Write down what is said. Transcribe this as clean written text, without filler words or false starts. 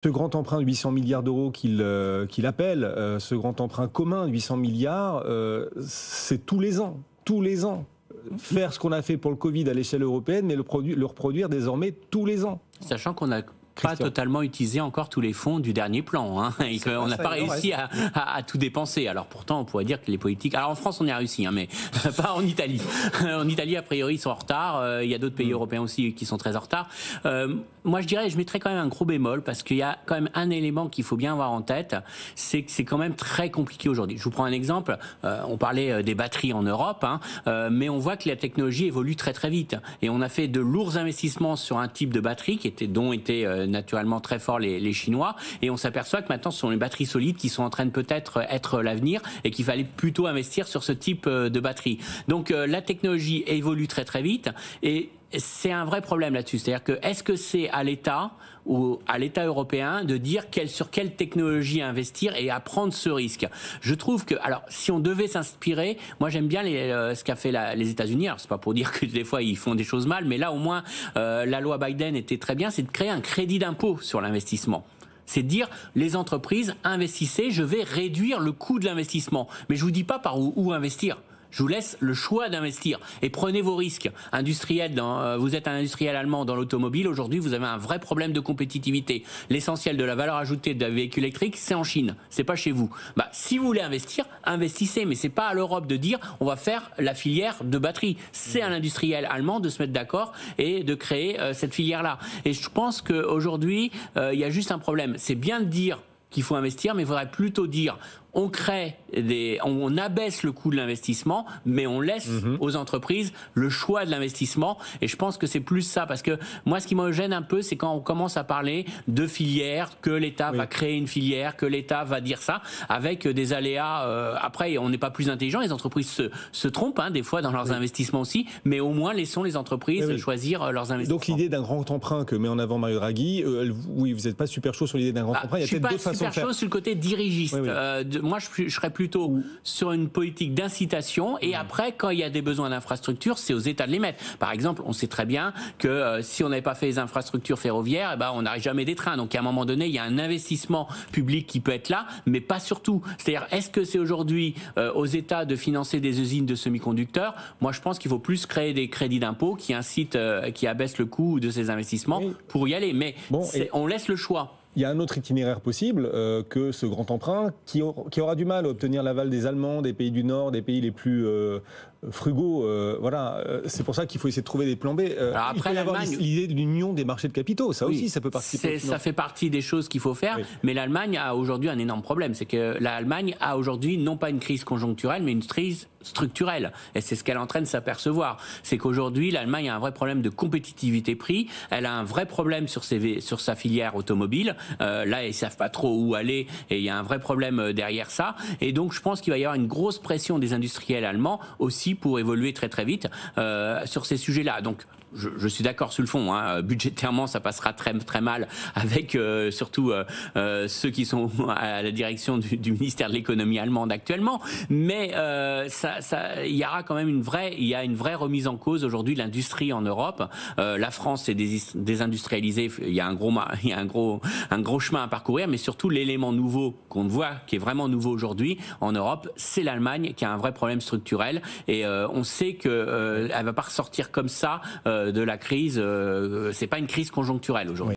Ce grand emprunt de 800 milliards d'euros qu'il appelle, ce grand emprunt commun de 800 milliards, c'est tous les ans. Tous les ans. Faire ce qu'on a fait pour le Covid à l'échelle européenne, mais le reproduire désormais tous les ans. Sachant qu'on n'a pas totalement utilisé encore tous les fonds du dernier plan, hein, et qu'on n'a pas réussi à tout dépenser. Alors pourtant, on pourrait dire que les politiques... Alors en France, on y a réussi, hein, mais pas en Italie. En Italie, a priori, ils sont en retard. Il y a d'autres pays européens aussi qui sont très en retard. Moi, je mettrais quand même un gros bémol, parce qu'il y a quand même un élément qu'il faut bien avoir en tête, c'est que c'est quand même très compliqué aujourd'hui. Je vous prends un exemple. On parlait des batteries en Europe, hein, mais on voit que la technologie évolue très très vite. Et on a fait de lourds investissements sur un type de batterie dont étaient naturellement très forts les Chinois, et on s'aperçoit que maintenant ce sont les batteries solides qui sont en train de peut-être être l'avenir, et qu'il fallait plutôt investir sur ce type de batterie. Donc la technologie évolue très très vite, et c'est un vrai problème là-dessus. C'est-à-dire que est-ce que c'est à l'État ou à l'État européen de dire sur quelle technologie investir et à prendre ce risque? Je trouve que, alors, si on devait s'inspirer, moi j'aime bien ce qu'a fait les États-Unis. Alors c'est pas pour dire que des fois ils font des choses mal, mais là au moins la loi Biden était très bien, c'est de créer un crédit d'impôt sur l'investissement. C'est de dire, les entreprises, investissez, je vais réduire le coût de l'investissement. Mais je vous dis pas par où investir. Je vous laisse le choix d'investir et prenez vos risques. Industriels, vous êtes un industriel allemand dans l'automobile, aujourd'hui vous avez un vrai problème de compétitivité. L'essentiel de la valeur ajoutée d'un véhicule électrique, c'est en Chine, c'est pas chez vous. Si vous voulez investir, investissez, mais c'est pas à l'Europe de dire on va faire la filière de batterie. C'est à l'industriel allemand de se mettre d'accord et de créer cette filière-là. Et je pense qu'aujourd'hui, il y a juste un problème. C'est bien de dire qu'il faut investir, mais il faudrait plutôt dire on abaisse le coût de l'investissement, mais on laisse aux entreprises le choix de l'investissement. Et je pense que c'est plus ça, parce que moi, ce qui me gêne un peu, c'est quand on commence à parler de filières, que l'État va créer une filière, que l'État va dire ça, avec des aléas. Après, on n'est pas plus intelligent. Les entreprises se trompent, hein, des fois, dans leurs investissements aussi, mais au moins, laissons les entreprises choisir leurs investissements. Donc, l'idée d'un grand emprunt que met en avant Mario Draghi, oui, vous n'êtes pas super chaud sur l'idée d'un grand emprunt. Il y a peut-être d'autres façons de faire. Je suis pas super chaud sur le côté dirigiste. Moi, je serais plutôt sur une politique d'incitation, et après, quand il y a des besoins d'infrastructures, c'est aux États de les mettre. Par exemple, on sait très bien que si on n'avait pas fait les infrastructures ferroviaires, on n'aurait jamais des trains. Donc à un moment donné, il y a un investissement public qui peut être là, mais pas surtout. C'est-à-dire, est-ce que c'est aujourd'hui aux États de financer des usines de semi-conducteurs? Moi, je pense qu'il faut plus créer des crédits d'impôt qui incitent, qui abaissent le coût de ces investissements pour y aller. Mais on laisse le choix. Il y a un autre itinéraire possible que ce grand emprunt qui aura du mal à obtenir l'aval des Allemands, des pays du Nord, des pays les plus frugaux. Voilà, c'est pour ça qu'il faut essayer de trouver des plans B. Alors après, il peut y avoir l'idée de l'union des marchés de capitaux. Ça aussi, ça peut participer. Ça fait partie des choses qu'il faut faire. Mais l'Allemagne a aujourd'hui un énorme problème. C'est que l'Allemagne a aujourd'hui non pas une crise conjoncturelle, mais une crise structurelle. Et c'est ce qu'elle est en train de s'apercevoir. C'est qu'aujourd'hui, l'Allemagne a un vrai problème de compétitivité prix. Elle a un vrai problème sur sa filière automobile. Là, ils savent pas trop où aller, et il y a un vrai problème derrière ça. Et donc, je pense qu'il va y avoir une grosse pression des industriels allemands aussi pour évoluer très très vite sur ces sujets-là. Donc, je suis d'accord sur le fond, hein. Budgétairement ça passera très très mal avec surtout ceux qui sont à la direction du ministère de l'économie allemande actuellement, mais il y aura quand même une vraie remise en cause aujourd'hui de l'industrie en Europe. La France est désindustrialisée, il y a un gros chemin à parcourir, mais surtout l'élément nouveau qu'on voit, qui est vraiment nouveau aujourd'hui en Europe, c'est l'Allemagne qui a un vrai problème structurel, et on sait que elle va pas ressortir comme ça de la crise. C'est pas une crise conjoncturelle aujourd'hui.